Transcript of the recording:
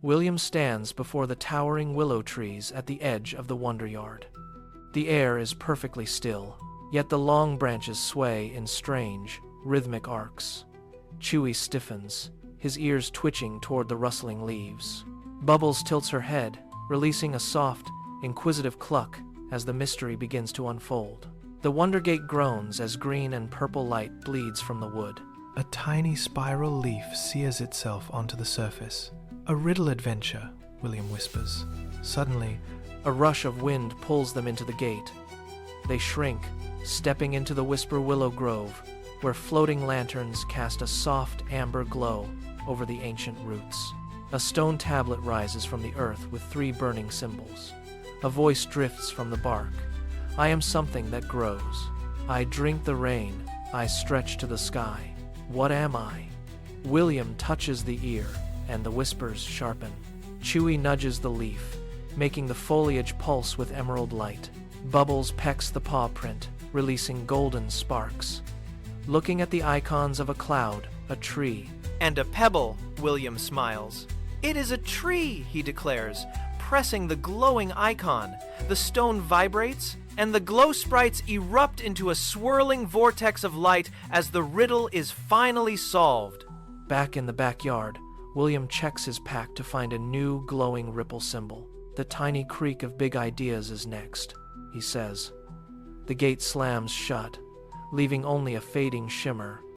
William stands before the towering willow trees at the edge of the wonder yard. The air is perfectly still, yet the long branches sway in strange, rhythmic arcs. Chewie stiffens, his ears twitching toward the rustling leaves. Bubbles tilts her head, releasing a soft, inquisitive cluck as the mystery begins to unfold. The WonderGate groans as green and purple light bleeds from the wood. A tiny spiral leaf sears itself onto the surface. A riddle adventure, William whispers. Suddenly, a rush of wind pulls them into the gate. They shrink, stepping into the WhisperWillow Grove, where floating lanterns cast a soft amber glow over the ancient roots. A stone tablet rises from the earth with 3 burning symbols. A voice drifts from the bark. I am something that grows. I drink the rain. I stretch to the sky. What am I? William touches the ear, and the whispers sharpen. Chewie nudges the leaf, making the foliage pulse with emerald light. Bubbles pecks the paw print, releasing golden sparks. Looking at the icons of a cloud, a tree, and a pebble, William smiles. It is a tree, he declares, pressing the glowing icon. The stone vibrates, and the glow sprites erupt into a swirling vortex of light as the riddle is finally solved. Back in the backyard, William checks his pack to find a new glowing ripple symbol. The tiny creak of big ideas is next, he says. The gate slams shut, leaving only a fading shimmer